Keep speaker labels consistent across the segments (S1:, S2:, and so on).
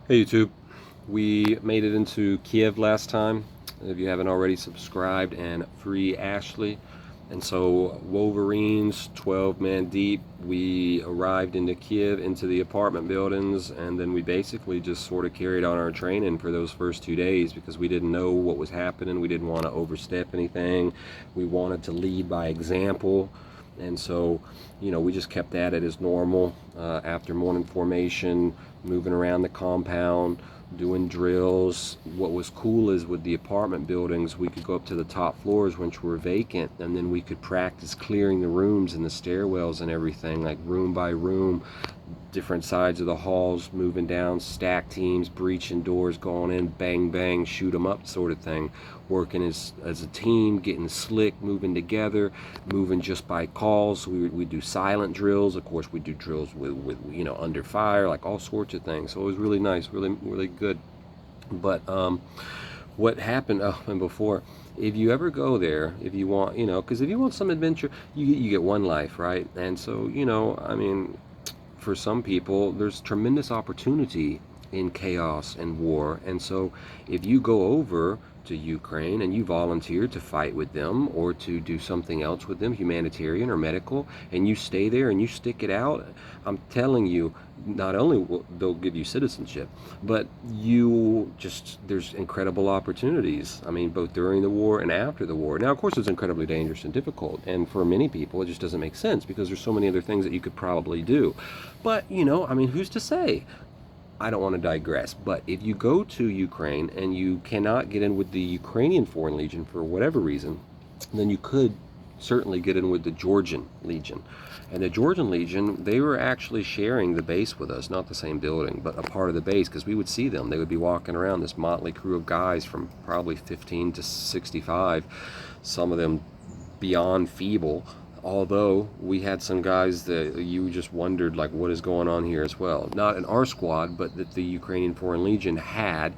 S1: Hey YouTube, we made it into Kiev last time. If you haven't already, subscribed and free Ashley. And so Wolverines, 12 man deep, we arrived into Kiev, into the apartment buildings, and then we basically just sort of carried on our training for those first 2 days because we didn't know what was happening. We didn't want to overstep anything. We wanted to lead by example. And so, we just kept at it as normal after morning formation, moving around the compound, doing drills. What was cool is with the apartment buildings, we could go up to the top floors which were vacant, and then we could practice clearing the rooms and the stairwells and everything, like room by room, different sides of the halls, moving down, stack teams, breaching doors, going in, bang, bang, shoot 'em up sort of thing. Working as a team, getting slick, moving together, moving just by calls. We do silent drills. Of course, we do drills with under fire, like all sorts of things. So it was really nice, really, really good. But what happened, and before, if you ever go there, if you want, because if you want some adventure, you get one life, right? And so, for some people, there's tremendous opportunity in chaos and war. And so if you go over to Ukraine and you volunteer to fight with them or to do something else with them, humanitarian or medical, and you stay there and you stick it out, I'm telling you, not only will they'll give you citizenship, but there's incredible opportunities. I mean, both during the war and after the war. Now, of course, it's incredibly dangerous and difficult, and for many people, it just doesn't make sense because there's so many other things that you could probably do. But, who's to say? I don't want to digress, but if you go to Ukraine and you cannot get in with the Ukrainian Foreign Legion for whatever reason, then you could certainly get in with the Georgian Legion. And the Georgian Legion, they were actually sharing the base with us, not the same building, but a part of the base, because we would see them. They would be walking around, this motley crew of guys from probably 15 to 65, some of them beyond feeble, although we had some guys that you just wondered, like, what is going on here as well. Not in our squad, but that the Ukrainian Foreign Legion had.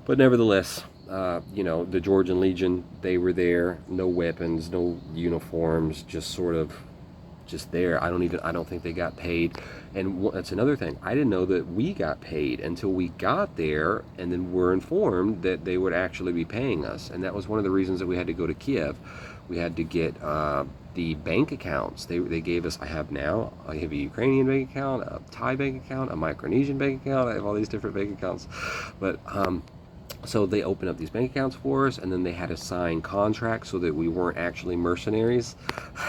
S1: But nevertheless, the Georgian Legion, they were there, no weapons, no uniforms, just there. I don't think they got paid. And that's another thing. I didn't know that we got paid until we got there, and then were informed that they would actually be paying us. And that was one of the reasons that we had to go to Kiev. We had to get the bank accounts. They gave us, I have a Ukrainian bank account, a Thai bank account, a Micronesian bank account. I have all these different bank accounts. But so they opened up these bank accounts for us, and then they had to sign contracts so that we weren't actually mercenaries,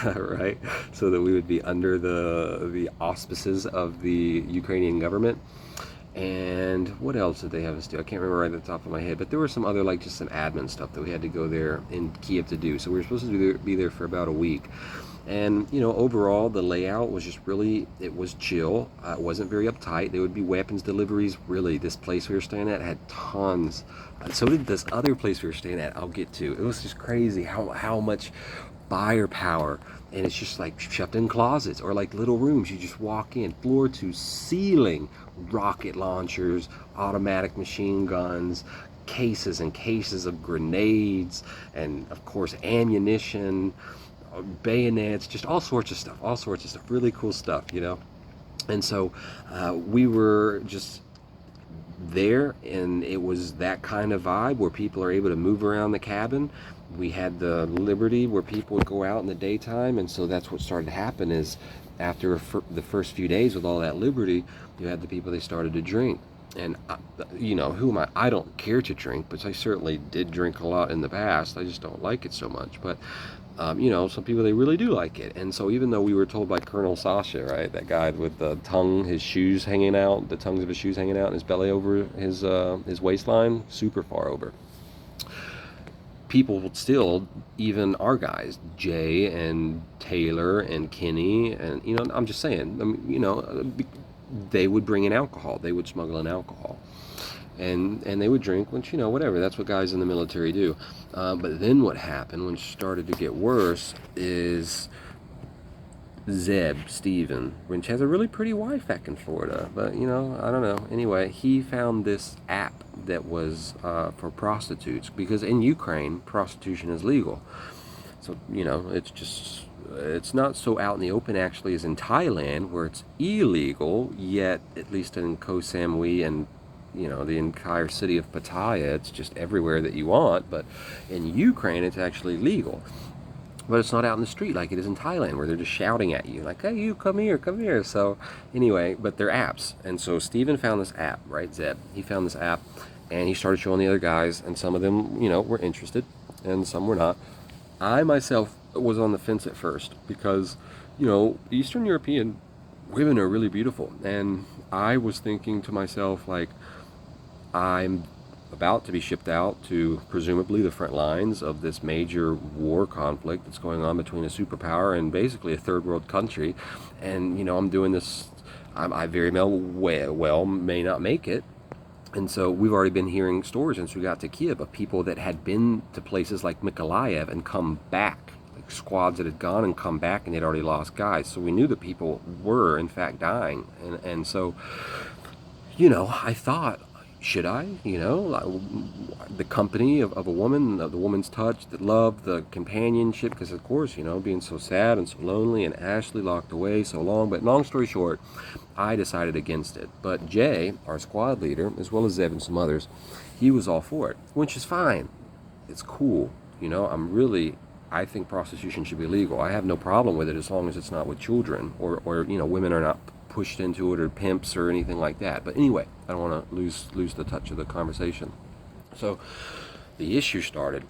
S1: right? So that we would be under the auspices of the Ukrainian government. And what else did they have us do? I can't remember right at the top of my head, but there was some other, like, just some admin stuff that we had to go there in Kiev to do. So we were supposed to be there for about a week. And, overall, the layout was just really, it was chill. It wasn't very uptight. There would be weapons deliveries. Really, this place we were staying at had tons. So did this other place we were staying at, I'll get to. It was just crazy how much firepower. And it's just like shoved in closets or like little rooms. You just walk in, floor to ceiling, rocket launchers, automatic machine guns, cases and cases of grenades, and of course ammunition, bayonets, just all sorts of stuff, really cool stuff. And so we were just there, and it was that kind of vibe where people are able to move around the cabin. We had the liberty where people would go out in the daytime, and so that's what started to happen is after the first few days with all that liberty, you had the people, they started to drink. And who am I? I don't care to drink, but I certainly did drink a lot in the past. I just don't like it so much. But some people, they really do like it. And so even though we were told by Colonel Sasha, right, that guy with the tongue, his shoes hanging out, the tongues of his shoes hanging out, and his belly over his waistline, super far over. People would still, even our guys, Jay and Taylor and Kenny, and I'm just saying, they would bring in alcohol. They would smuggle in alcohol. And they would drink, which, whatever, that's what guys in the military do. But then what happened when it started to get worse is Steven, which has a really pretty wife back in Florida, but I don't know. Anyway, he found this app that was for prostitutes, because in Ukraine, prostitution is legal. So, it's just it's not so out in the open actually as in Thailand, where it's illegal, yet at least in Koh Samui and the entire city of Pattaya, it's just everywhere that you want. But in Ukraine, it's actually legal. But it's not out in the street like it is in Thailand, where they're just shouting at you, like, hey, you, come here, come here. So, anyway, but they're apps. And so Steven found this app, right, Zeb? He found this app, and he started showing the other guys, and some of them, were interested, and some were not. I myself was on the fence at first because, Eastern European women are really beautiful. And I was thinking to myself, like, I'm about to be shipped out to presumably the front lines of this major war conflict that's going on between a superpower and basically a third world country. And, I'm doing this, I very well may not make it. And so we've already been hearing stories since we got to Kiev of people that had been to places like Mykolaiv and come back, like squads that had gone and come back, and they'd already lost guys. So we knew that people were in fact dying. And so, I thought, should I? The company of a woman, of the woman's touch, the love, the companionship, because of course, being so sad and so lonely, and Ashley locked away so long. But long story short, I decided against it. But Jay, our squad leader, as well as Zev and some others, he was all for it, which is fine. It's cool. I think prostitution should be legal. I have no problem with it as long as it's not with children, or women are not pushed into it, or pimps or anything like that. But anyway, I don't want to lose the touch of the conversation. So the issue started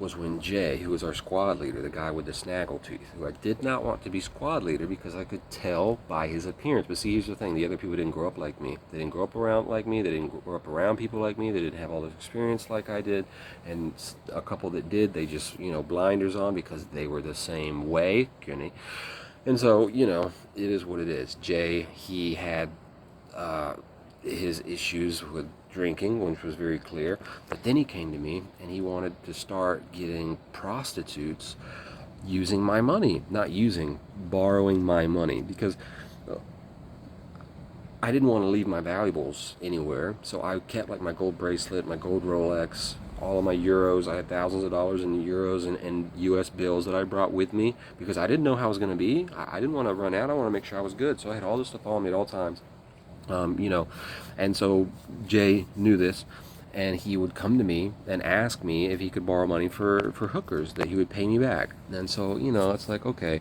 S1: was when Jay, who was our squad leader, the guy with the snaggle tooth, who I did not want to be squad leader because I could tell by his appearance. But see, here's the thing: the other people didn't grow up like me. They didn't grow up around like me. They didn't grow up around people like me. They didn't have all the experience like I did. And a couple that did, they just blinders on because they were the same way. And so, it is what it is. Jay, he had his issues with drinking, which was very clear. But then he came to me and he wanted to start getting prostitutes using my money. Not using, borrowing my money. Because I didn't want to leave my valuables anywhere. So I kept like my gold bracelet, my gold Rolex, all of my euros. I had thousands of dollars in euros and US bills that I brought with me because I didn't know how it was going to be. I didn't want to run out. I want to make sure I was good. So I had all this stuff on me at all times. And so Jay knew this, and he would come to me and ask me if he could borrow money for hookers that he would pay me back. And so, it's like, okay,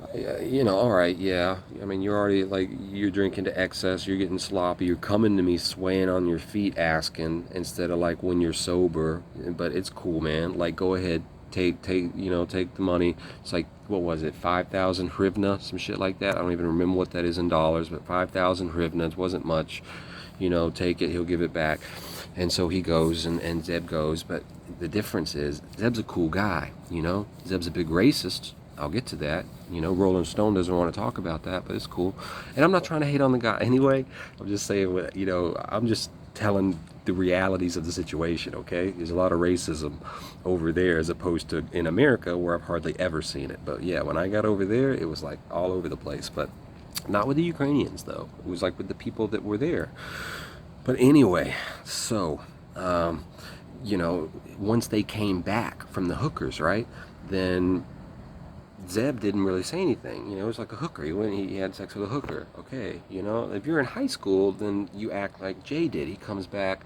S1: all right, yeah. I mean, you're already, like, you're drinking to excess, you're getting sloppy, you're coming to me swaying on your feet asking instead of, like, when you're sober. But it's cool, man. Like, go ahead, take the money. It's like, what was it, 5,000 hryvnia, some shit like that. I don't even remember what that is in dollars, but 5,000 hryvnia, it wasn't much. Take it, he'll give it back. And so he goes, and Zeb goes. But the difference is, Zeb's a cool guy, Zeb's a big racist. I'll get to that. Rolling Stone doesn't want to talk about that, but it's cool. And I'm not trying to hate on the guy anyway. I'm just saying, I'm just telling the realities of the situation, okay? There's a lot of racism over there as opposed to in America, where I've hardly ever seen it. But yeah, when I got over there, it was like all over the place. But not with the Ukrainians, though. It was like with the people that were there. But anyway, so, once they came back from the hookers, right, then Zeb didn't really say anything. It was like a hooker. He had sex with a hooker. Okay, if you're in high school, then you act like Jay did. He comes back,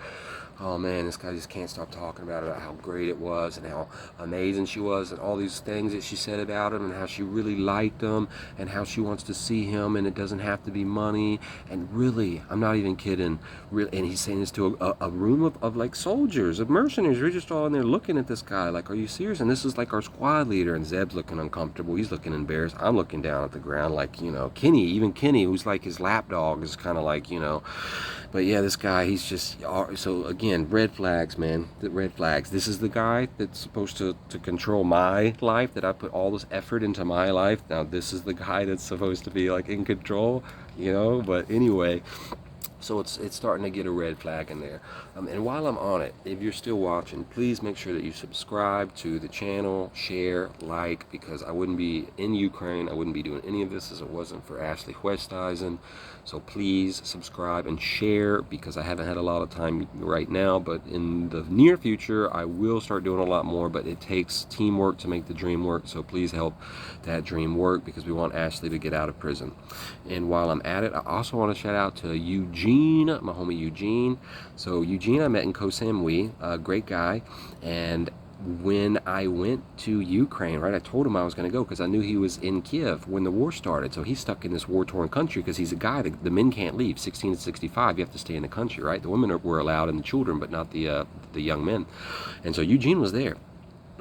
S1: oh man, this guy just can't stop talking about it, how great it was and how amazing she was and all these things that she said about him and how she really liked him and how she wants to see him and it doesn't have to be money. And really, I'm not even kidding, really, and he's saying this to a room of like soldiers, of mercenaries. We're just all in there looking at this guy like, are you serious? And this is like our squad leader, and Zeb's looking uncomfortable. He's looking embarrassed. I'm looking down at the ground like, Kenny, who's like his lapdog, is kind of like, But yeah, this guy, he's just, so again, red flags, man, the red flags. This is the guy that's supposed to control my life, that I put all this effort into my life. Now this is the guy that's supposed to be like in control, But anyway, So it's starting to get a red flag in there. And while I'm on it, if you're still watching, please make sure that you subscribe to the channel, share, like, because I wouldn't be in Ukraine, I wouldn't be doing any of this as it wasn't for Ashley Westeisen. So please subscribe and share, because I haven't had a lot of time right now, but in the near future I will start doing a lot more. But it takes teamwork to make the dream work, so please help that dream work, because we want Ashley to get out of prison. And while I'm at it, I also want to shout out to Eugene, my homie Eugene. So Eugene I met in Koh Samui, a great guy. And when I went to Ukraine, right, I told him I was going to go because I knew he was in Kiev when the war started. So he's stuck in this war-torn country because he's a guy, the men can't leave. 16 to 65, you have to stay in the country, right? The women were allowed and the children, but not the young men. And so Eugene was there.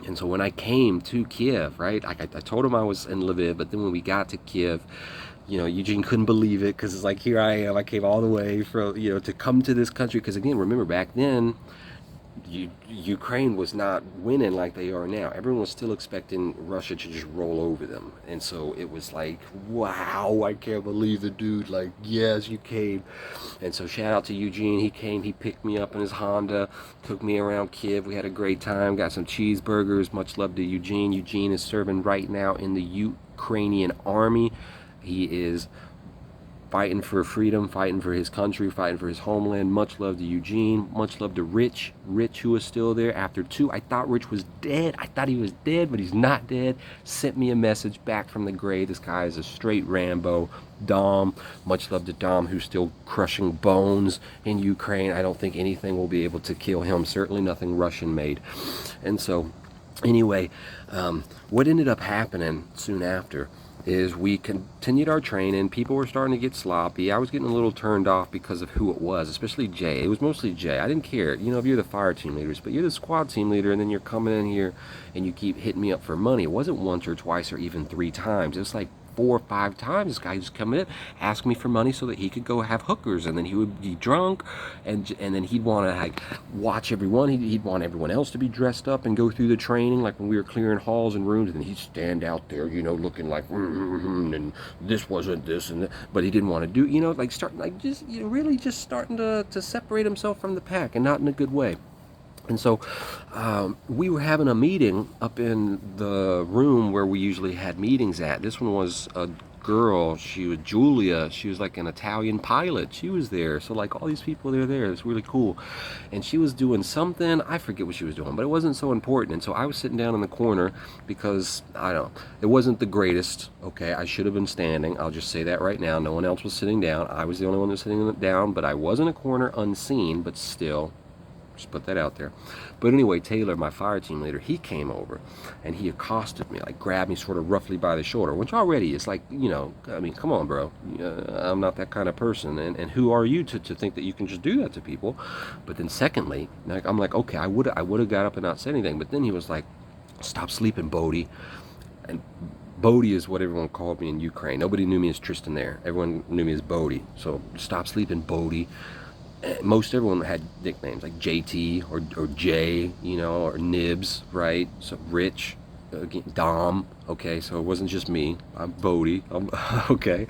S1: And so when I came to Kiev, right, I told him I was in Lviv, but then when we got to Kiev, you know, Eugene couldn't believe it, because it's like, here I am, I came all the way from, you know, to come to this country. Because again, remember back then, Ukraine was not winning like they are now. Everyone was still expecting Russia to just roll over them. And so it was like, wow, I can't believe the dude, like, yes, you came. And so shout out to Eugene. He came, he picked me up in his Honda, took me around Kiev. We had a great time, got some cheeseburgers. Much love to Eugene. Eugene is serving right now in the Ukrainian army. He is fighting for freedom, fighting for his country, fighting for his homeland. Much love to Eugene. Much love to Rich, who is still there after 2. I thought Rich was dead. I thought he was dead, but he's not dead. Sent me a message back from the grave. This guy is a straight Rambo. Dom, much love to Dom, who's still crushing bones in Ukraine. I don't think anything will be able to kill him. Certainly nothing Russian made. And so, anyway, what ended up happening soon after is we continued our training. People were starting to get sloppy. I was getting a little turned off because of who it was, especially Jay. It was mostly Jay. I didn't care, you know, if you're the fire team leaders, but you're the squad team leader, and then you're coming in here and you keep hitting me up for money. It wasn't once or twice or even 3 times. It was like 4 or 5 times. This guy was coming in, asking me for money so that he could go have hookers, and then he would be drunk, and then he'd want to like watch everyone. He'd want everyone else to be dressed up and go through the training, like when we were clearing halls and rooms, and he'd stand out there, you know, looking like and this wasn't this and that, but he didn't want to do, you know, like starting like just, you know, really just starting to separate himself from the pack, and not in a good way. And so we were having a meeting up in the room where we usually had meetings at. This one was a girl. She was Julia. She was like an Italian pilot. She was there. So like all these people, they're there. It's really cool. And she was doing something. I forget what she was doing, but it wasn't so important. And so I was sitting down in the corner because, I don't know, it wasn't the greatest. Okay, I should have been standing. I'll just say that right now. No one else was sitting down. I was the only one that was sitting down, but I was in a corner unseen, but still. Just put that out there. But anyway, Taylor, my fire team leader, he came over and he accosted me, like grabbed me sort of roughly by the shoulder, which already is like, you know, I mean, come on, bro. I'm not that kind of person. And who are you to think that you can just do that to people? But then secondly, like, I'm like, okay, I would have got up and not said anything. But then he was like, stop sleeping, Bodie. And Bodie is what everyone called me in Ukraine. Nobody knew me as Tristan there. Everyone knew me as Bodie. So stop sleeping, Bodie. Most everyone had nicknames like JT or Jay, you know, or Nibs, right? So Rich, Dom, okay, so it wasn't just me. I'm Bodie, okay.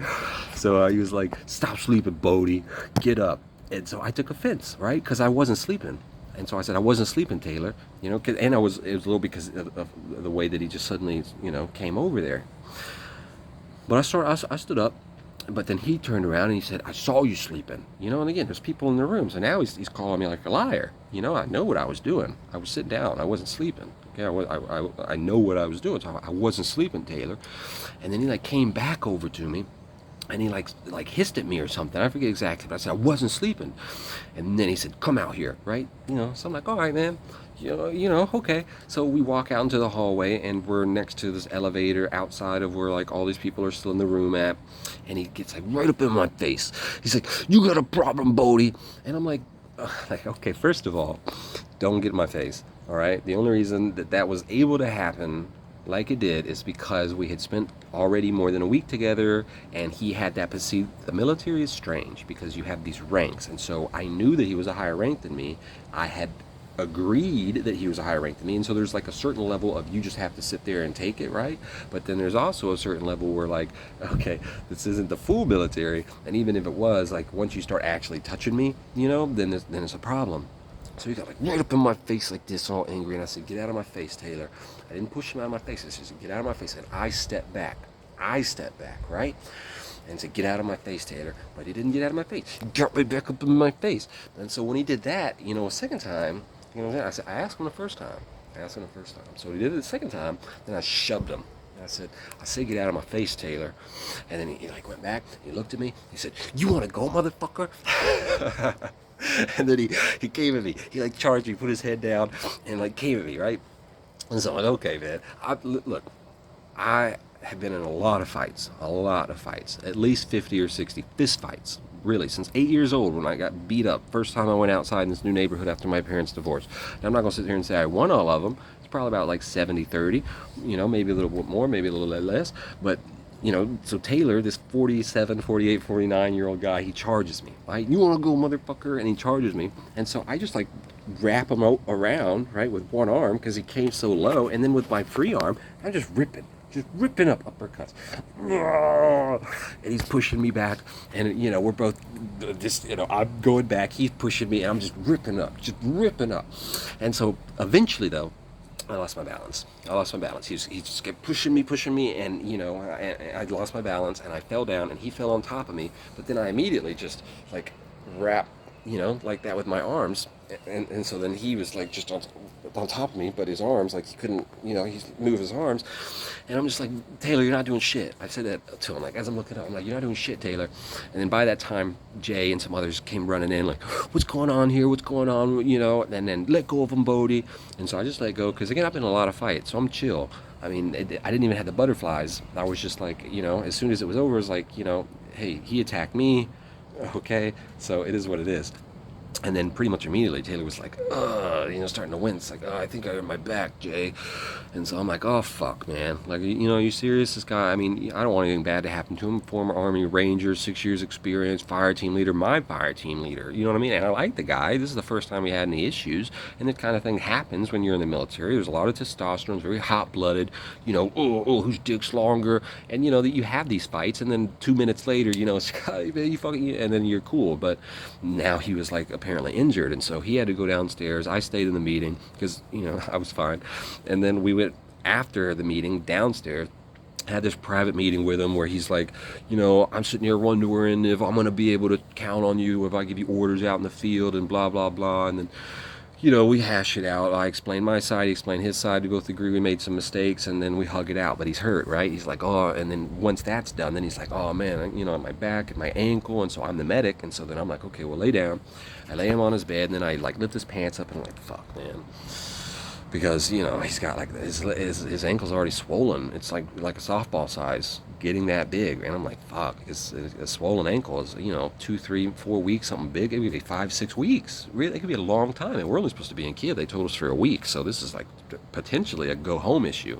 S1: So he was like, stop sleeping, Bodie, get up. And so I took offense, right? Because I wasn't sleeping. And so I said, I wasn't sleeping, Taylor, you know, and it was a little because of the way that he just suddenly, you know, came over there. But I stood up. But then he turned around and he said, I saw you sleeping. You know, and again, there's people in the room. So now he's calling me like a liar. You know, I know what I was doing. I was sitting down. I wasn't sleeping. Okay, I know what I was doing. So I wasn't sleeping, Taylor. And then he like came back over to me. And he like hissed at me or something. I forget exactly. But I said, I wasn't sleeping. And then he said, come out here, right? You know, so I'm like, all right, man. You know, okay. So we walk out into the hallway, and we're next to this elevator outside of where like all these people are still in the room at. And he gets like right up in my face. He's like, you got a problem, Bodie. And I'm like, okay, first of all, don't get in my face, all right? The only reason that was able to happen like it did is because we had spent already more than a week together, and he had that. But see, the military is strange because you have these ranks, and so I knew that he was a higher rank than me. I had agreed that he was a higher rank than me, and so there's like a certain level of you just have to sit there and take it, right? But then there's also a certain level where like, okay, this isn't the full military, and even if it was, like once you start actually touching me, you know, then it's a problem. So he got like right up in my face like this, all angry, and I said, "Get out of my face, Taylor." I didn't push him out of my face. I said, "Get out of my face," and I stepped back. Right? And said, "Get out of my face, Taylor." But he didn't get out of my face. He got right back up in my face. And so when he did that, you know, a second time, you know, I asked him the first time. So he did it the second time, then I shoved him. And I said, "Get out of my face, Taylor." And then he like went back, he looked at me, he said, "You want to go, motherfucker?" And then he came at me. He like charged me, put his head down, and like came at me, right? And so I'm like, okay, man. Look, I have been in a lot of fights, at least 50 or 60 fist fights, really, since 8 years old when I got beat up. First time I went outside in this new neighborhood after my parents' divorce. Now, I'm not going to sit here and say I won all of them. It's probably about like 70-30, you know, maybe a little bit more, maybe a little bit less. But, you know, so Taylor, this 47, 48, 49-year-old guy, he charges me, right? "You want to go, motherfucker?" And he charges me. And so I just like wrap him around, right, with one arm because he came so low. And then with my free arm, I'm just ripping up uppercuts. And he's pushing me back. And, you know, we're both just, you know, I'm going back. He's pushing me. And I'm just ripping up. And so eventually, though, I lost my balance. He just kept pushing me, and you know, I lost my balance, and I fell down, and he fell on top of me. But then I immediately just like wrapped, you know, like that with my arms, and so then he was like just on top of me, but his arms, like he couldn't, you know, he move his arms, and I'm just like, "Taylor, you're not doing shit." I said that to him, like as I'm looking up, I'm like, "You're not doing shit, Taylor." And then by that time, Jay and some others came running in, like, "What's going on here? What's going on?" You know, and then "Let go of him, Bodie." And so I just let go, because again, I've been in a lot of fights, so I'm chill. I mean, I didn't even have the butterflies. I was just like, you know, as soon as it was over, it was like, you know, hey, he attacked me, okay, so it is what it is. And then pretty much immediately, Taylor was like, you know, starting to wince, like, "I think I hurt my back, Jay." And so I'm like, "Oh, fuck, man. Like, you know, are you serious? This guy, I mean, I don't want anything bad to happen to him. Former Army Ranger, 6 years experience, fire team leader, my fire team leader. You know what I mean? And I like the guy. This is the first time we had any issues. And that kind of thing happens when you're in the military. There's a lot of testosterone. It's very hot-blooded. You know, whose dick's longer? And, you know, that you have these fights. And then 2 minutes later, you know, it's, "Hey, man, you fucking," and then you're cool. But now he was, like, apparently injured. And so he had to go downstairs. I stayed in the meeting because, you know, I was fine. And then we went after the meeting downstairs, had this private meeting with him where he's like, "You know, I'm sitting here wondering if I'm going to be able to count on you if I give you orders out in the field," and blah, blah, blah. And then, you know, we hash it out. I explained my side, he explained his side. We both agree we made some mistakes, and then we hug it out. But he's hurt, right? He's like, "Oh," and then once that's done, then he's like, "Oh, man, you know, my back and my ankle." And so I'm the medic, and so then I'm like, "Okay, well, lay down." I lay him on his bed, and then I like lift his pants up, and I'm like, "Fuck, man." Because, you know, he's got like his ankle's already swollen. It's like a softball size, getting that big. And I'm like, fuck, it's a swollen ankle is, you know, 2, 3, 4 weeks, something big. It could be 5, 6 weeks. Really, it could be a long time. And we're only supposed to be in Kiev. They told us for a week. So this is like potentially a go home issue.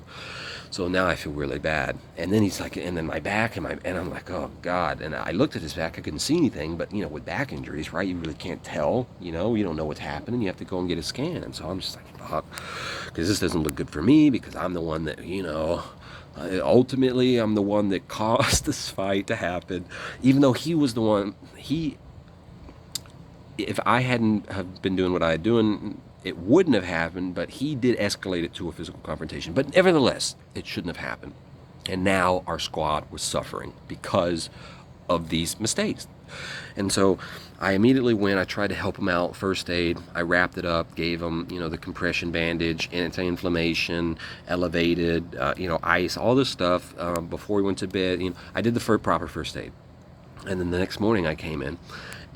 S1: So now I feel really bad. And then he's like, and then my back and I'm like, oh God. And I looked at his back, I couldn't see anything, but you know, with back injuries, right, you really can't tell, you know, you don't know what's happening. You have to go and get a scan. And so I'm just like, fuck, because this doesn't look good for me, because I'm the one that, you know, ultimately I'm the one that caused this fight to happen, even though he was the one, if I hadn't have been doing what I had doing, it wouldn't have happened, but he did escalate it to a physical confrontation. But nevertheless, it shouldn't have happened. And now our squad was suffering because of these mistakes. And so I immediately went, I tried to help him out, first aid. I wrapped it up, gave him, you know, the compression bandage, anti-inflammation, elevated, you know, ice, all this stuff before he went to bed. You know, I did the proper first aid. And then the next morning I came in,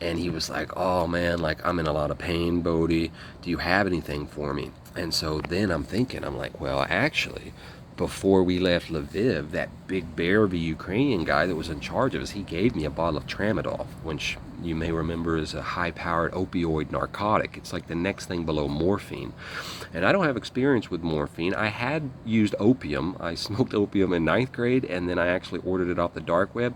S1: and he was like, oh man, like I'm in a lot of pain, Bodie. Do you have anything for me? And so then I'm thinking, I'm like, well, actually, before we left Lviv, that big bear of a Ukrainian guy that was in charge of us, he gave me a bottle of tramadol, which you may remember, is a high-powered opioid narcotic. It's like the next thing below morphine. And I don't have experience with morphine. I had used opium. I smoked opium in 9th grade, and then I actually ordered it off the dark web,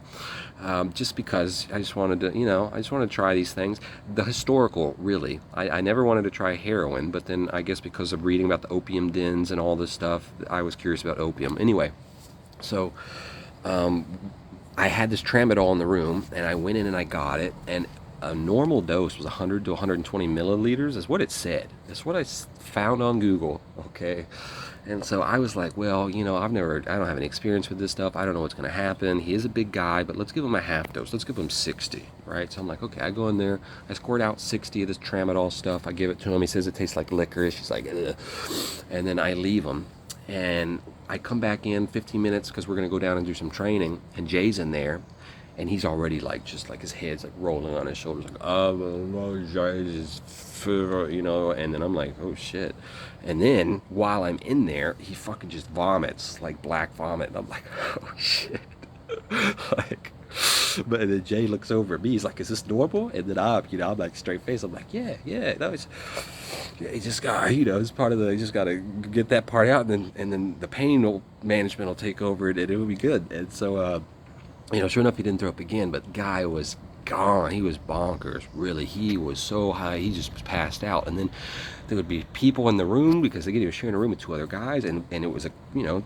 S1: just because I just wanted to, I just wanted to try these things. The historical, really. I never wanted to try heroin, but then I guess because of reading about the opium dens and all this stuff, I was curious about opium. Anyway, so I had this tramadol in the room, and I went in and I got it, and a normal dose was 100 to 120 milliliters, is what it said. That's what I found on Google, okay? And so I was like, well, I don't have any experience with this stuff. I don't know what's going to happen. He is a big guy, but let's give him a half dose. Let's give him 60, right? So I'm like, okay, I go in there. I squirt out 60 of this tramadol stuff. I give it to him. He says it tastes like licorice. He's like, ugh. And then I leave him. And I come back in 15 minutes because we're going to go down and do some training. And Jay's in there. And he's already just like his head's like rolling on his shoulders, like, and then I'm like, oh shit. And then while I'm in there, he fucking just vomits, like black vomit. And I'm like, oh shit. But then Jay looks over at me, he's like, is this normal? And then I'm like straight face, I'm like, yeah, no, he just got, it's part of you just got to get that part out, and then the pain management will take over and it will be good. And so, sure enough, he didn't throw up again, but the guy was gone. He was bonkers, really. He was so high, he just passed out. And then there would be people in the room, because again, he was sharing a room with 2 other guys, and it was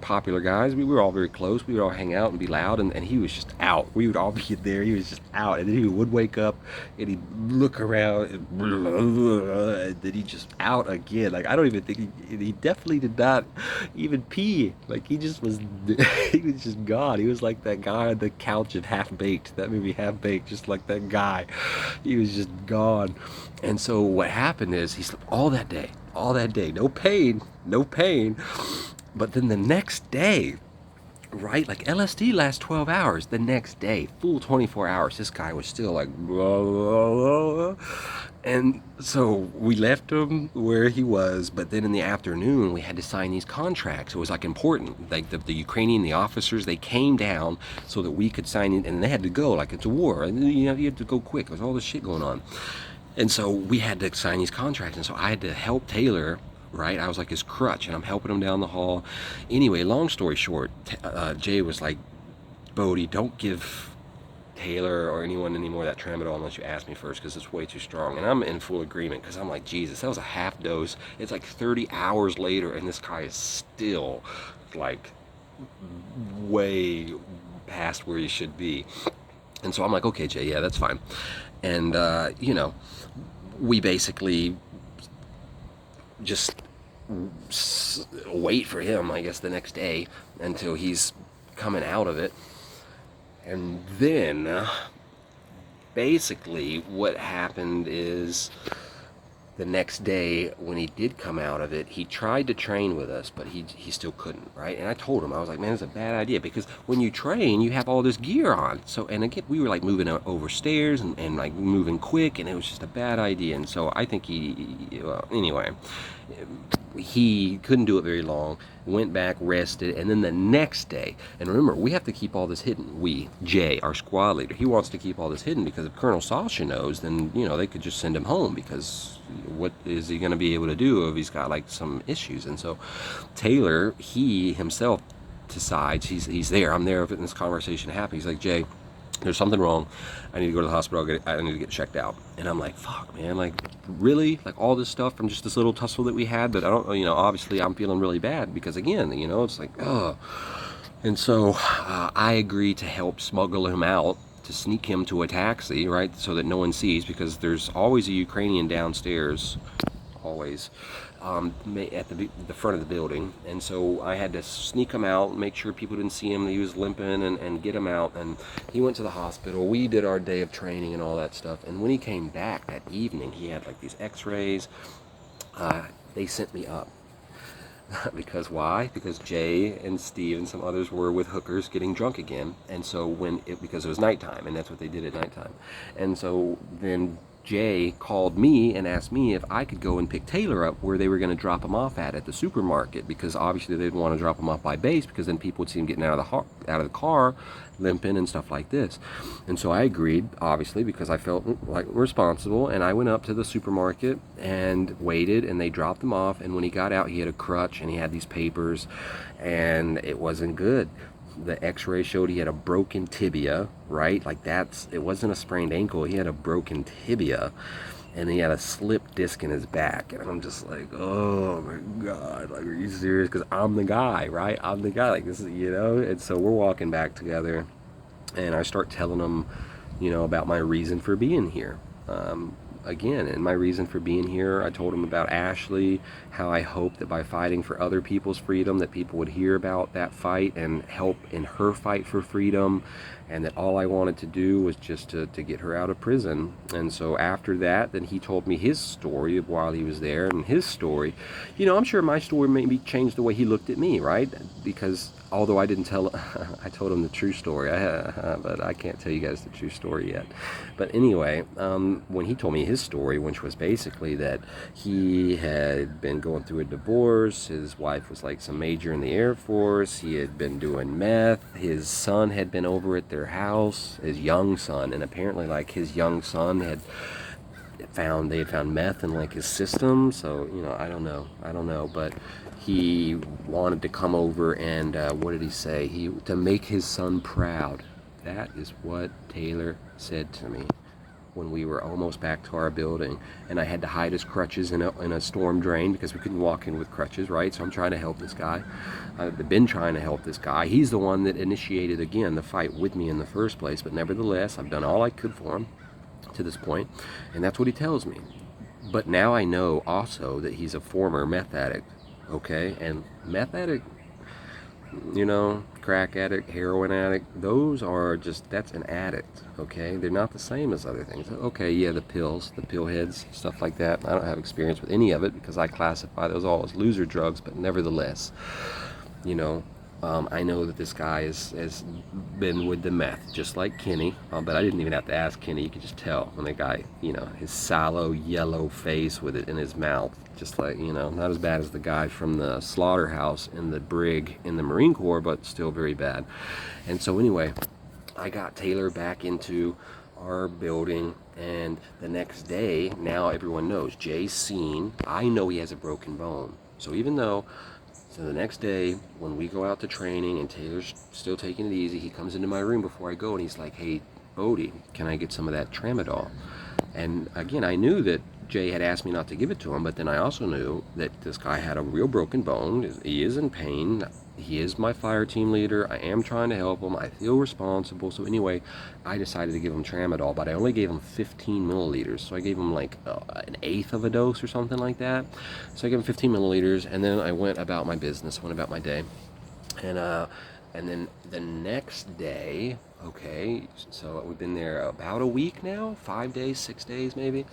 S1: popular guys. We were all very close. We would all hang out and be loud, and he was just out. We would all be there. He was just out, and then he would wake up and he'd look around and then he just out again. Like, I don't even think he definitely did not even pee. Like, he was just gone. He was like that guy on the couch in Half-Baked, that movie Half-Baked, just like that guy. He was just gone. And so what happened is he slept all that day, no pain. But then the next day, right, like LSD lasts 12 hours. The next day, full 24 hours, this guy was still like, blah, blah, blah. And so we left him where he was, but then in the afternoon, we had to sign these contracts. It was like important. Like the Ukrainian, the officers, they came down so that we could sign it, and they had to go, like it's a war. And you had to go quick. There's all this shit going on. And so we had to sign these contracts, and so I had to help Taylor, right? I was like his crutch, and I'm helping him down the hall. Anyway, long story short, Jay was like, Bodie, don't give Taylor or anyone anymore that tramadol unless you ask me first, because it's way too strong. And I'm in full agreement, because I'm like, Jesus, that was a half dose. It's like 30 hours later, and this guy is still like way past where he should be. And so I'm like, okay, Jay, yeah, that's fine. And, we basically just wait for him, I guess, the next day until he's coming out of it. And then, basically, what happened is the next day, when he did come out of it, he tried to train with us, but he still couldn't, right? And I told him, I was like, man, it's a bad idea, because when you train, you have all this gear on. So, and again, we were like moving over stairs and like moving quick, and it was just a bad idea. And so I think anyway, he couldn't do it very long, went back, rested, and then the next day, and remember, we have to keep all this hidden. Jay, our squad leader, he wants to keep all this hidden, because if Colonel Sasha knows, then, they could just send him home, because what is he going to be able to do if he's got like some issues? And so Taylor, he himself decides, he's there, I'm there when this conversation happens. He's like, Jay, there's something wrong. I need to go to the hospital. I need to get checked out. And I'm like, fuck, man, like, really? Like, all this stuff from just this little tussle that we had? But I don't, obviously I'm feeling really bad, because again, it's like, ugh. And so I agree to help smuggle him out, to sneak him to a taxi, right, so that no one sees, because there's always a Ukrainian downstairs, always, at the front of the building. And so I had to sneak him out, make sure people didn't see him, that he was limping, and get him out. And he went to the hospital. We did our day of training and all that stuff. And when he came back that evening, he had like these x-rays. They sent me up. Because why? Because Jay and Steve and some others were with hookers getting drunk again. And so because it was nighttime, and that's what they did at nighttime. And so then Jay called me and asked me if I could go and pick Taylor up where they were going to drop him off at the supermarket, because obviously they didn't want to drop him off by base, because then people would see him getting out of the car, limping and stuff like this. And so I agreed, obviously, because I felt like responsible, and I went up to the supermarket and waited, and they dropped him off. And when he got out, he had a crutch and he had these papers, and it wasn't good. The x-ray showed he had a broken tibia, right? Like, it wasn't a sprained ankle, he had a broken tibia, and he had a slip disc in his back. And I'm just like, oh my God, like, are you serious? Because I'm the guy, right? I'm the guy, like, this is, and so we're walking back together, and I start telling him, about my reason for being here. Again, and my reason for being here, I told him about Ashley, how I hope that by fighting for other people's freedom, that people would hear about that fight and help in her fight for freedom, and that all I wanted to do was just to get her out of prison. And so after that, then he told me his story of while he was there, and his story, I'm sure my story maybe changed the way he looked at me, right? Because although I didn't tell, I told him the true story, but I can't tell you guys the true story yet. But anyway, when he told me his story, which was basically that he had been going through a divorce, his wife was like some major in the Air Force, he had been doing meth, his son had been over at their house, his young son, and apparently like his young son they had found meth in like his system. So I don't know, but he wanted to come over and what did he say? To make his son proud. That is what Taylor said to me when we were almost back to our building, and I had to hide his crutches in a storm drain because we couldn't walk in with crutches, right? So I'm trying to help this guy. I've been trying to help this guy. He's the one that initiated, again, the fight with me in the first place, but nevertheless, I've done all I could for him to this point, and that's what he tells me. But now I know also that he's a former meth addict, okay? And meth addict, crack addict, heroin addict, that's an addict, okay? They're not the same as other things. Okay, yeah, the pills, the pill heads, stuff like that. I don't have experience with any of it because I classify those all as loser drugs, but nevertheless, I know that this guy has been with the meth, just like Kenny, but I didn't even have to ask Kenny. You could just tell when the guy, his sallow yellow face with it in his mouth, just like, not as bad as the guy from the slaughterhouse in the brig in the Marine Corps, but still very bad. And so anyway, I got Taylor back into our building, and the next day, now everyone knows, Jay's seen. I know he has a broken bone. So the next day, when we go out to training and Taylor's still taking it easy, he comes into my room before I go and he's like, hey, Bodie, can I get some of that tramadol? And again, I knew that Jay had asked me not to give it to him, but then I also knew that this guy had a real broken bone. He is in pain. He is my fire team leader. I am trying to help him. I feel responsible. So anyway, I decided to give him tramadol, but I only gave him 15 milliliters. So I gave him like an eighth of a dose or something like that. So I gave him 15 milliliters, and then I went about my business, went about my day. And then the next day, okay, so we've been there about a week now, 5 days, 6 days maybe.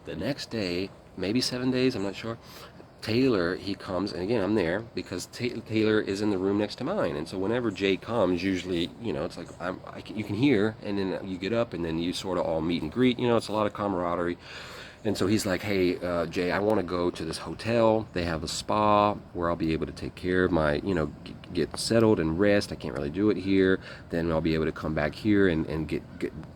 S1: The next day, maybe 7 days, I'm not sure. Taylor, he comes, and again, I'm there because Taylor is in the room next to mine. And so whenever Jay comes, usually, it's like you can hear, and then you get up, and then you sort of all meet and greet. It's a lot of camaraderie. And so he's like, hey, Jay, I want to go to this hotel. They have a spa where I'll be able to take care of my, get settled and rest. I can't really do it here. Then I'll be able to come back here and get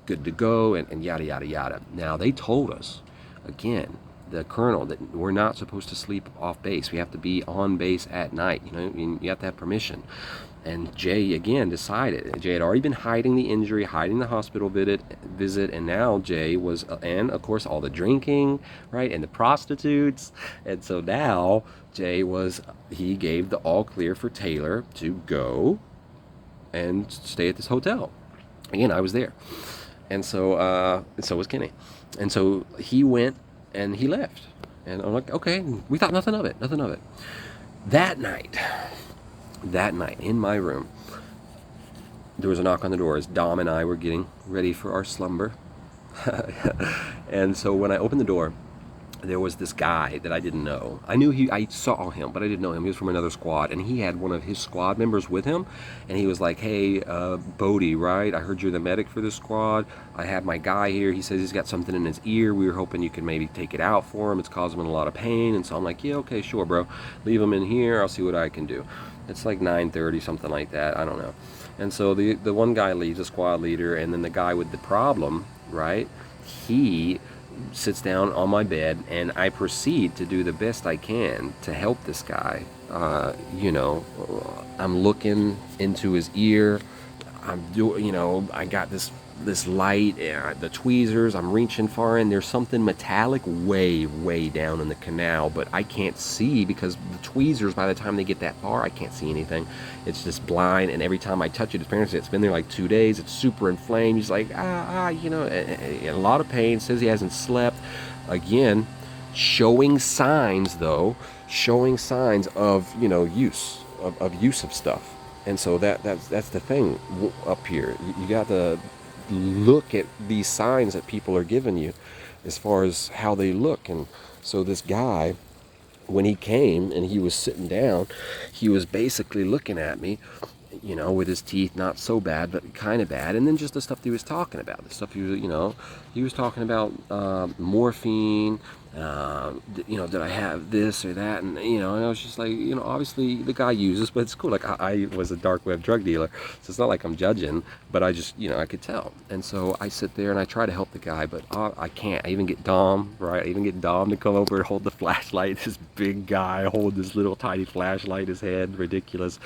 S1: good to go and yada, yada, yada. Now, they told us, again, the colonel, that we're not supposed to sleep off base. We have to be on base at night. You have to have permission. And Jay, again, decided. Jay had already been hiding the injury, hiding the hospital visit, and now Jay was, and of course all the drinking, right, and the prostitutes. And so now Jay he gave the all clear for Taylor to go and stay at this hotel. Again, I was there. And so was Kenny. And so he went and he left. And I'm like, okay, we thought nothing of it. That night, in my room, there was a knock on the door as Dom and I were getting ready for our slumber. And so when I opened the door, there was this guy that I didn't know. I saw him, but I didn't know him. He was from another squad, and he had one of his squad members with him, and he was like, "Hey, Bodie, right? I heard you're the medic for this squad. I have my guy here. He says he's got something in his ear. We were hoping you could maybe take it out for him. It's causing him a lot of pain." And so I'm like, "Yeah, okay, sure, bro. Leave him in here. I'll see what I can do." It's like 9:30, something like that. I don't know. And so the one guy leaves, the squad leader, and then the guy with the problem, right? He sits down on my bed, and I proceed to do the best I can to help this guy. You know, I'm looking into his ear. I'm doing, you know, I got this light, the tweezers. I'm reaching far in. There's something metallic way down in the canal, but I can't see because the tweezers, by the time they get that far, I can't see anything. It's just blind, and every time I touch it, it's been there like 2 days. It's super inflamed. He's like, you know, a lot of pain. Says he hasn't slept. Again, showing signs of, you know, use of stuff. And so that's the thing up here. You got to look at these signs that people are giving you as far as how they look. And so this guy, when he came and he was sitting down, he was basically looking at me, you know, with his teeth not so bad, but kind of bad. And then just the stuff he was talking about, the stuff he was talking about, morphine, you know, did I have this or that? And, you know, and I was just like, you know, obviously the guy uses, but it's cool. Like, I was a dark web drug dealer, so it's not like I'm judging, but I just, you know, I could tell. And so I sit there and I try to help the guy, but I can't. I even get Dom, right? I even get Dom to come over and hold the flashlight. This big guy holding this little tiny flashlight in his head, ridiculous,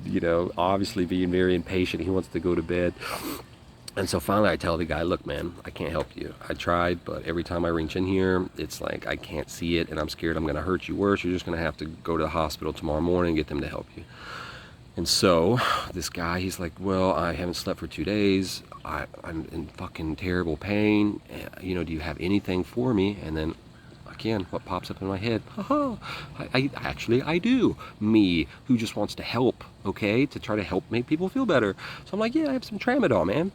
S1: you know, obviously being very impatient. He wants to go to bed. And so finally I tell the guy, "Look, man, I can't help you. I tried, but every time I reach in here, it's like I can't see it, and I'm scared I'm going to hurt you worse. You're just going to have to go to the hospital tomorrow morning and get them to help you." And so this guy, he's like, "Well, I haven't slept for 2 days. I'm in fucking terrible pain. You know, do you have anything for me?" And then again, what pops up in my head, I do. Me, who just wants to help, okay, to try to help make people feel better. So I'm like, "Yeah, I have some tramadol, man."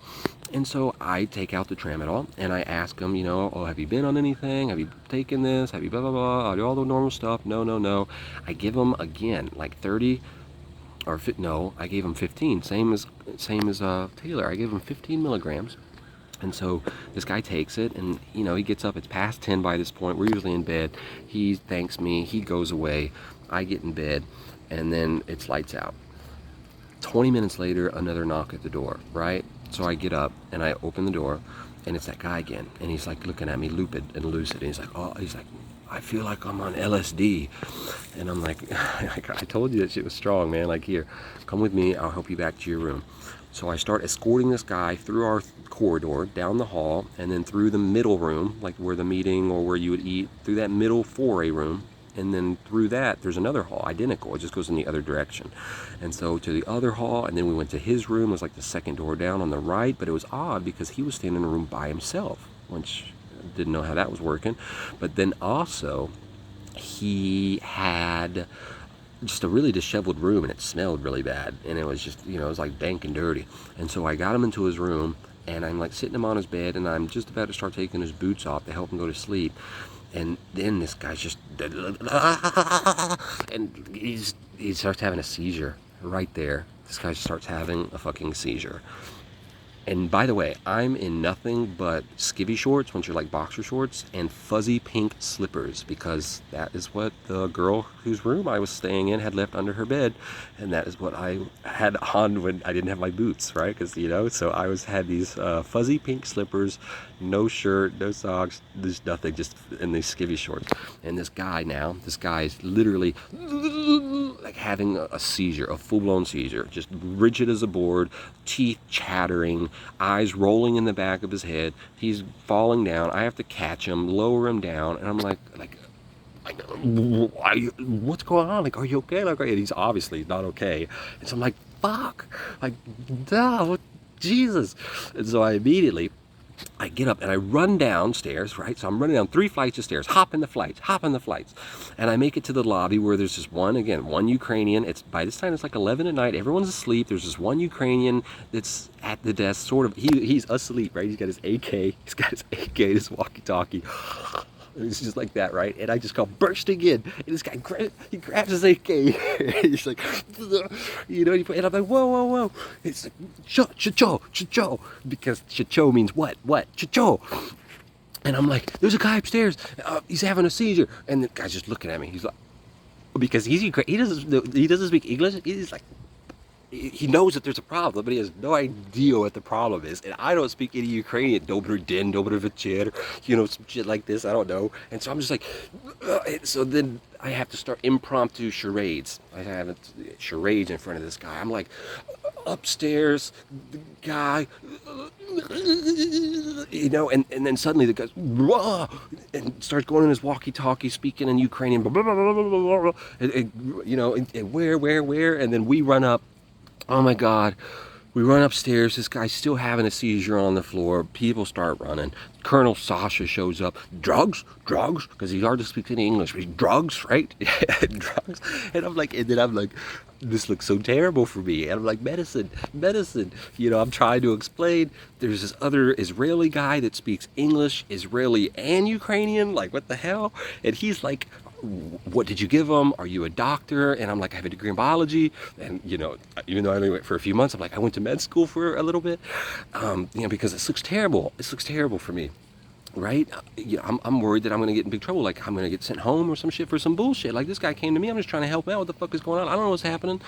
S1: And so I take out the tramadol and I ask him, you know, "Oh, have you been on anything? Have you taken this? Have you blah, blah, blah?" I do all the normal stuff. No. I give him, again, like 30, or no, I gave him 15, same as Taylor. I gave him 15 milligrams. And so this guy takes it, and, you know, he gets up. It's past 10 by this point. We're usually in bed. He thanks me. He goes away. I get in bed, and then it's lights out. 20 minutes later, another knock at the door, right? So I get up, and I open the door, and it's that guy again. And he's, like, looking at me, lupid and lucid. And he's like, "I feel like I'm on LSD." And I'm like, "I told you that shit was strong, man. Like, here, come with me. I'll help you back to your room." So I start escorting this guy through our corridor, down the hall, and then through the middle room, like where the meeting or where you would eat, through that middle foray room. And then through that, there's another hall, identical. It just goes in the other direction. And so to the other hall, and then we went to his room. It was like the second door down on the right, but it was odd because he was standing in a room by himself, which I didn't know how that was working. But then also, he had just a really disheveled room, and it smelled really bad, and it was just, you know, it was like dank and dirty. And so I got him into his room, and I'm like sitting him on his bed, and I'm just about to start taking his boots off to help him go to sleep. And then this guy's just, and he starts having a seizure right there. This guy starts having a fucking seizure. And by the way, I'm in nothing but skivvy shorts, which are like boxer shorts, and fuzzy pink slippers, because that is what the girl whose room I was staying in had left under her bed, and that is what I had on when I didn't have my boots, right? Because, you know, so I had these fuzzy pink slippers, no shirt, no socks, there's nothing, just in these skivvy shorts. And this guy is literally like having a seizure, a full-blown seizure, just rigid as a board, teeth chattering, eyes rolling in the back of his head. He's falling down. I have to catch him, lower him down, and I'm like, "What's going on? Like, are you okay?" Like, and he's obviously not okay. And so I'm like, "Fuck!" Like, duh, Jesus. And so I get up and I run downstairs, right? So I'm running down 3 flights of stairs, hop in the flights. And I make it to the lobby where there's this one Ukrainian. It's, by this time, it's like 11 at night. Everyone's asleep. There's this one Ukrainian that's at the desk, sort of. He's asleep, right? He's got his AK, his walkie-talkie. It's just like that, right? And I just go bursting in, and this guy he grabs his AK. He's like, you know, and I'm like, whoa, whoa, whoa. It's like, cho, because cho means what, cho. And I'm like, there's a guy upstairs. He's having a seizure, and the guy's just looking at me. He's like, because he doesn't speak English. He's like, he knows that there's a problem, but he has no idea what the problem is. And I don't speak any Ukrainian, dobry den, dobry večer, you know, some shit like this. I don't know. And so I'm just like, so then I have to start impromptu charades. I have charades in front of this guy. I'm like, upstairs, the guy, you know, and then suddenly the guy's, and starts going in his walkie-talkie, speaking in Ukrainian, and, you know, and where, and then we run up. Oh my God. We run upstairs. This guy's still having a seizure on the floor. People start running. Colonel Sasha shows up. Drugs? Because he hardly speaks any English. Drugs, right? Drugs. And I'm like, this looks so terrible for me. And I'm like, medicine. You know, I'm trying to explain. There's this other Israeli guy that speaks English, Israeli and Ukrainian. Like, what the hell? And he's like, what did you give him? Are you a doctor? And I'm like, I have a degree in biology. And, you know, even though I only went for a few months, I'm like, I went to med school for a little bit, you know, because this looks terrible. This looks terrible for me, right? You know, I'm worried that I'm going to get in big trouble. Like, I'm going to get sent home or some shit for some bullshit. Like, this guy came to me. I'm just trying to help out. What the fuck is going on? I don't know what's happening.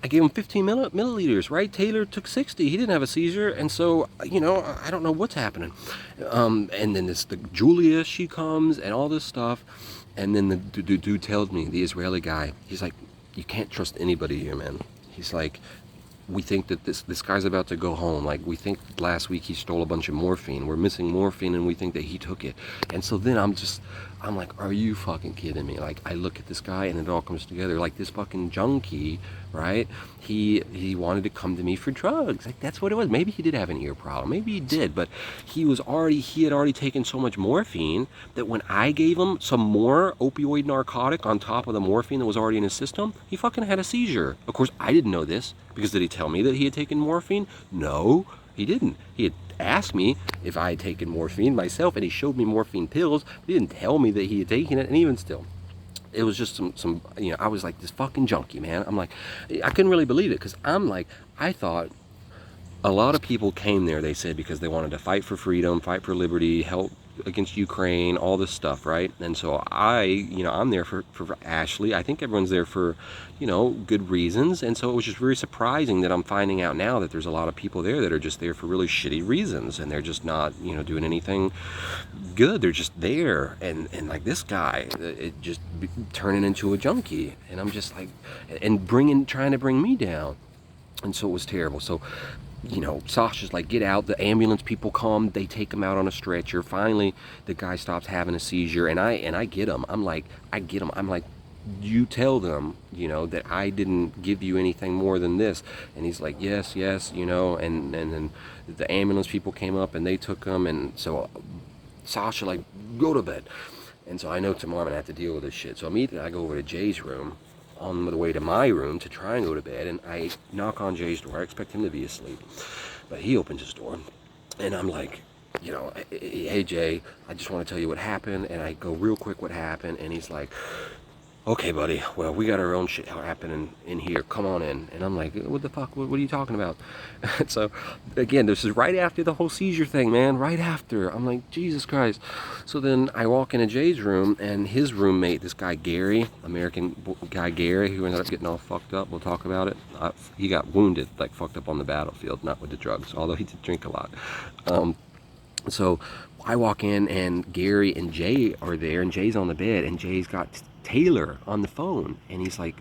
S1: I gave him 15 milliliters, right? Taylor took 60. He didn't have a seizure. And so, you know, I don't know what's happening. And then the Julia, she comes and all this stuff. And then the dude tells me, the Israeli guy, he's like, you can't trust anybody here, man. He's like, we think that this guy's about to go home. Like, we think last week he stole a bunch of morphine. We're missing morphine, and we think that he took it. And so then I'm like, are you fucking kidding me? Like, I look at this guy, and it all comes together. Like, this fucking junkie, right? He wanted to come to me for drugs. Like, that's what it was. Maybe he did have an ear problem. Maybe he did, but he had already taken so much morphine that when I gave him some more opioid narcotic on top of the morphine that was already in his system, he fucking had a seizure. Of course, I didn't know this, because did he tell me that he had taken morphine? No, he didn't. He had asked me if I had taken morphine myself, and he showed me morphine pills, but he didn't tell me that he had taken it. And even still, it was just some, you know, I was like, this fucking junkie, man. I'm like, I couldn't really believe it, because I'm like, I thought a lot of people came there, they said, because they wanted to fight for freedom, fight for liberty, help against Ukraine, all this stuff, right? And so I'm there for Ashley. I think everyone's there for, you know, good reasons. And so it was just very surprising that I'm finding out now that there's a lot of people there that are just there for really shitty reasons, and they're just not, you know, doing anything good. They're just there. And like this guy, it just turning into a junkie. And I'm just like, and trying to bring me down. And so it was terrible. So, you know, Sasha's like, get out. The ambulance people come. They take him out on a stretcher. Finally, the guy stops having a seizure, and I get him. I'm like, you tell them, you know, that I didn't give you anything more than this. And he's like, yes, you know. And then the ambulance people came up, and they took him. And so Sasha, like, go to bed. And so I know tomorrow I'm gonna have to deal with this shit. So immediately I go over to Jay's room, on the way to my room to try and go to bed, and I knock on Jay's door. I expect him to be asleep, but he opens his door, and I'm like, you know, hey Jay, I just want to tell you what happened. And I go real quick, what happened? And he's like, okay buddy, well, we got our own shit happening in here, come on in. And I'm like, what the fuck, what are you talking about? And so again, this is right after the whole seizure thing, man, right after. I'm like, Jesus Christ. So then I walk into Jay's room, and his roommate, this guy Gary, American guy Gary, who ended up getting all fucked up, we'll talk about it. He got wounded, like fucked up on the battlefield, not with the drugs, although he did drink a lot. So I walk in, and Gary and Jay are there, and Jay's on the bed, and Jay's got Taylor on the phone, and he's like,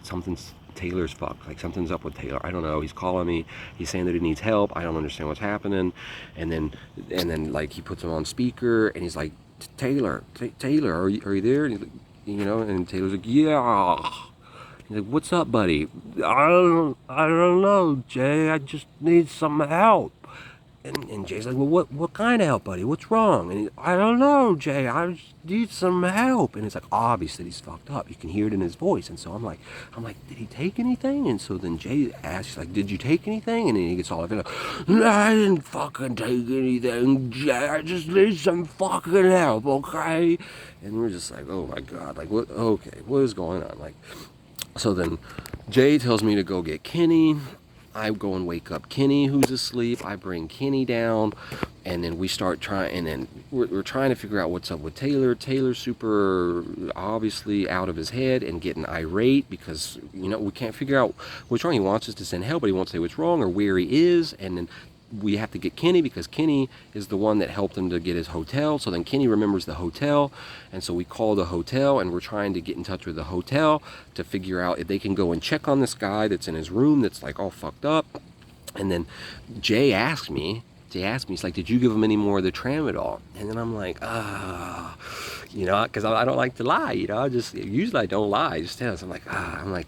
S1: Taylor's fucked, like something's up with Taylor, I don't know. He's calling me, he's saying that he needs help, I don't understand what's happening. And then like he puts him on speaker, and he's like, Taylor, are you there? And he's like, you know, and Taylor's like, yeah. He's like, what's up, buddy? I don't know, Jay, I just need some help. And Jay's like, well, what kind of help, buddy? What's wrong? And I don't know, Jay. I just need some help. And it's like obvious that he's fucked up. You can hear it in his voice. And so I'm like, did he take anything? And so then Jay asks, like, did you take anything? And then he gets all like, no, I didn't fucking take anything, Jay. I just need some fucking help, okay? And we're just like, oh my God, like what? Okay, what is going on? Like, so then Jay tells me to go get Kenny. I go and wake up Kenny, who's asleep. I bring Kenny down, and then we start trying, and then we're trying to figure out what's up with Taylor. Taylor's super obviously out of his head and getting irate because, you know, we can't figure out what's wrong. He wants us to send help, but he won't say what's wrong or where he is, and then we have to get Kenny because Kenny is the one that helped him to get his hotel. So then Kenny remembers the hotel, and so we call the hotel, and we're trying to get in touch with the hotel to figure out if they can go and check on this guy that's in his room that's like all fucked up. And then Jay asked me, he's like, did you give him any more of the tramadol? And then I'm like, you know, because I don't like to lie, you know, usually I don't lie, I just tell us, I'm like,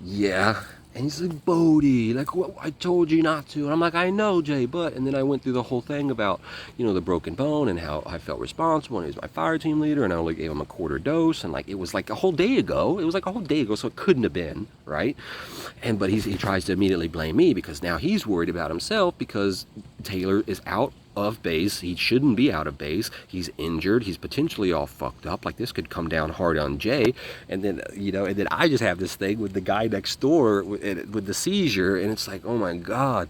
S1: yeah. And he's like, Bodie, like, what? I told you not to. And I'm like, I know, Jay, but. And then I went through the whole thing about, you know, the broken bone and how I felt responsible. And he was my fire team leader, and I only gave him a quarter dose. And like, it was like a whole day ago. It was like a whole day ago, so it couldn't have been, right? But he tries to immediately blame me because now he's worried about himself because Taylor is out of base. He shouldn't be out of base. He's injured. He's potentially all fucked up. Like, this could come down hard on Jay. And then, you know, and then I just have this thing with the guy next door with the seizure, and it's like, oh my God.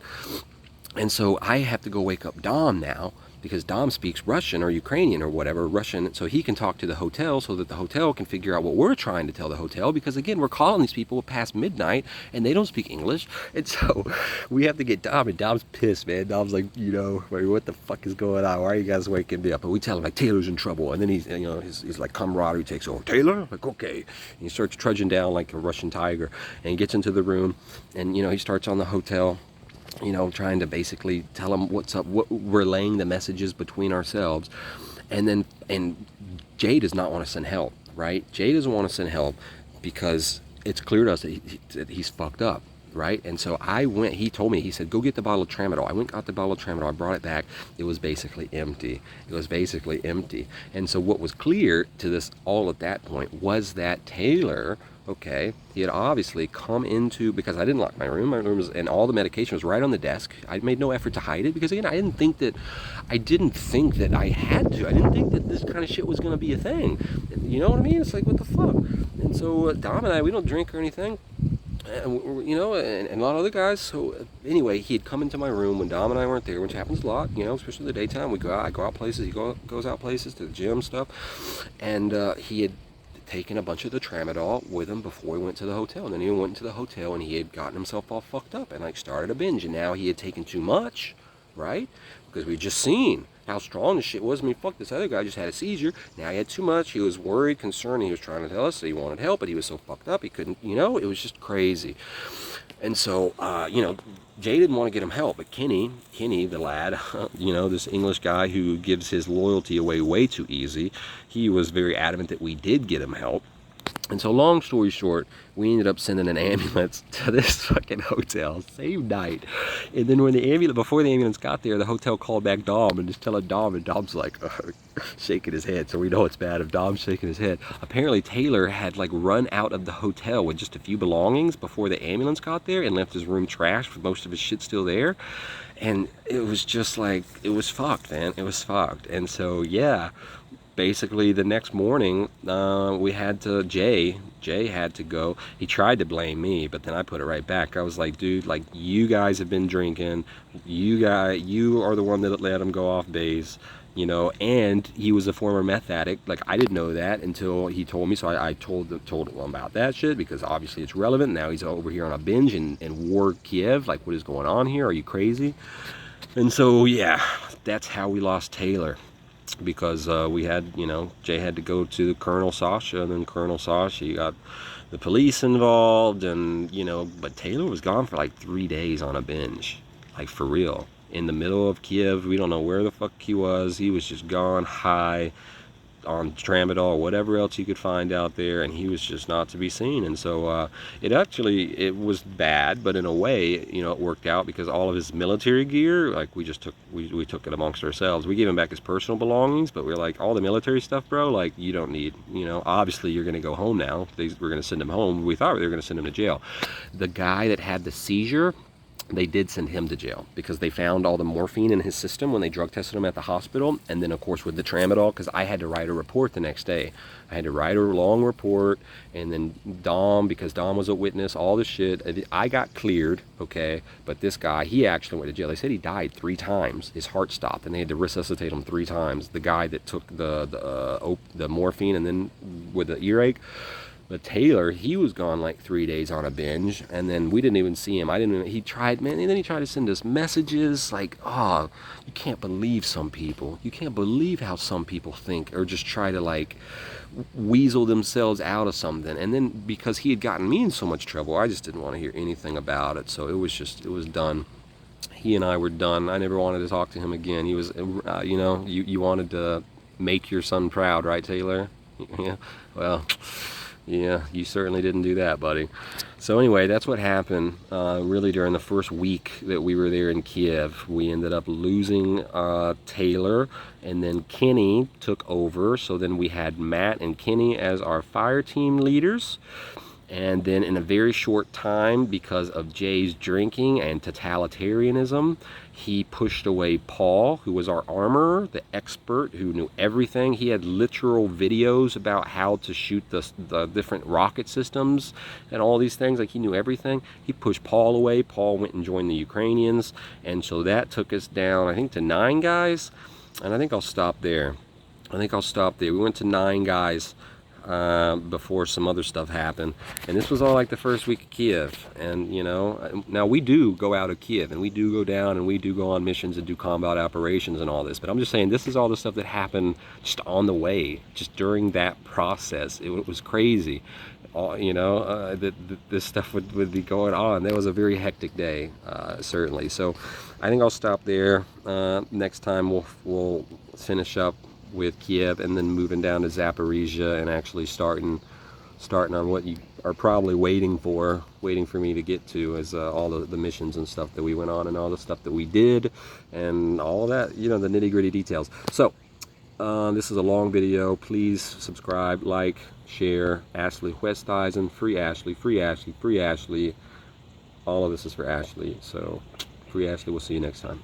S1: And so I have to go wake up Dom now, because Dom speaks Russian or Ukrainian or whatever, Russian, so he can talk to the hotel so that the hotel can figure out what we're trying to tell the hotel, because again, we're calling these people past midnight and they don't speak English. And so we have to get Dom, and Dom's pissed, man. Dom's like, you know, what the fuck is going on? Why are you guys waking me up? And we tell him like, Taylor's in trouble. And then he's, you know, his like camaraderie takes over. Taylor? Like, okay. And he starts trudging down like a Russian tiger, and he gets into the room, and, you know, he starts on the hotel, you know, trying to basically tell them what's up, relaying the messages between ourselves. And Jay does not want to send help, right? Jay doesn't want to send help because it's clear to us that he's fucked up, right? And so he told me, he said, go get the bottle of tramadol. I went and got the bottle of tramadol. I brought it back. It was basically empty. And so what was clear to us all at that point was that Taylor, okay, he had obviously come into, because I didn't lock my room was, and all the medication was right on the desk. I made no effort to hide it because, again, I didn't think that I had to. I didn't think that this kind of shit was going to be a thing. You know what I mean? It's like, what the fuck? And so Dom and I, we don't drink or anything. And, you know, and a lot of other guys. So anyway, he had come into my room when Dom and I weren't there, which happens a lot, you know, especially in the daytime. I go out places, he goes out places to the gym stuff. And he had taken a bunch of the tramadol with him before he went to the hotel. And then he went to the hotel and he had gotten himself all fucked up and like started a binge. And now he had taken too much, right? Because we'd just seen how strong this shit was. I mean, fuck, this other guy just had a seizure. Now he had too much. He was worried, concerned. He was trying to tell us that he wanted help, but he was so fucked up he couldn't, you know, it was just crazy. And so, you know, Jay didn't want to get him help, but Kenny, the lad, you know, this English guy who gives his loyalty away way too easy, he was very adamant that we did get him help. And so, long story short, we ended up sending an ambulance to this fucking hotel, same night. And then before the ambulance got there, the hotel called back Dom and just telling Dom, and Dom's like shaking his head. So we know it's bad if Dom's shaking his head. Apparently Taylor had like run out of the hotel with just a few belongings before the ambulance got there and left his room trashed with most of his shit still there. And it was just like, it was fucked, man. It was fucked. And so, yeah. Basically, the next morning, Jay had to go. He tried to blame me, but then I put it right back. I was like, dude, like, you guys have been drinking. You are the one that let him go off base, you know, and he was a former meth addict. Like, I didn't know that until he told me, so I told him about that shit, because obviously it's relevant. Now he's over here on a binge in war Kiev. Like, what is going on here? Are you crazy? And so, yeah, that's how we lost Taylor. Because we had, you know, Jay had to go to Colonel Sasha, and then Colonel Sasha, you got the police involved, and, you know, but Taylor was gone for like 3 days on a binge, like, for real, in the middle of Kiev. We don't know where the fuck he was just gone, high, on tramadol, whatever else you could find out there, and he was just not to be seen. And so it was bad, but in a way, you know, it worked out because all of his military gear, like we took it amongst ourselves. We gave him back his personal belongings, but we were like, all the military stuff, bro, like you don't need, you know, obviously you're going to go home now. We're going to send him home. We thought they were going to send him to jail. The guy that had the seizure, they did send him to jail because they found all the morphine in his system when they drug tested him at the hospital. And then, of course, with the tramadol, because I had to write a report the next day. I had to write a long report, and then Dom, because Dom was a witness, all this shit. I got cleared, okay, but this guy, he actually went to jail. They said he died 3 times. His heart stopped, and they had to resuscitate him 3 times. The guy that took the morphine and then with the earache. But Taylor, he was gone like 3 days on a binge, and then we didn't even see him. He tried, man, and then he tried to send us messages like, oh, you can't believe some people. You can't believe how some people think, or just try to like weasel themselves out of something. And then because he had gotten me in so much trouble, I just didn't want to hear anything about it. So it was done. He and I were done. I never wanted to talk to him again. He was, you know, you wanted to make your son proud, right, Taylor? Yeah, well... yeah, you certainly didn't do that, buddy. So anyway, that's what happened really during the first week that we were there in Kiev. We ended up losing Taylor, and then Kenny took over. So then we had Matt and Kenny as our fire team leaders. And then in a very short time, because of Jay's drinking and totalitarianism, he pushed away Paul, who was our armorer, the expert who knew everything. He had literal videos about how to shoot the different rocket systems and all these things. Like, he knew everything. He pushed Paul away. Paul went and joined the Ukrainians. And so that took us down, I think, to 9 guys. And I think I'll stop there. We went to 9 guys. Before some other stuff happened, and this was all like the first week of Kiev. And you know, now we do go out of Kiev and we do go down and we do go on missions and do combat operations and all this, but I'm just saying this is all the stuff that happened just on the way, just during that process. It was crazy. You know, this stuff would be going on. That was a very hectic day, certainly. So I think I'll stop there. Next time we'll finish up with Kiev, and then moving down to Zaporizhia and actually starting on what you are probably waiting for me to get to, is all the missions and stuff that we went on and all the stuff that we did and all of that, you know, the nitty-gritty details. So this is a long video. Please subscribe, like, share. Ashley Westeisen, free Ashley, free Ashley, free Ashley. All of this is for Ashley. So free Ashley. We'll see you next time.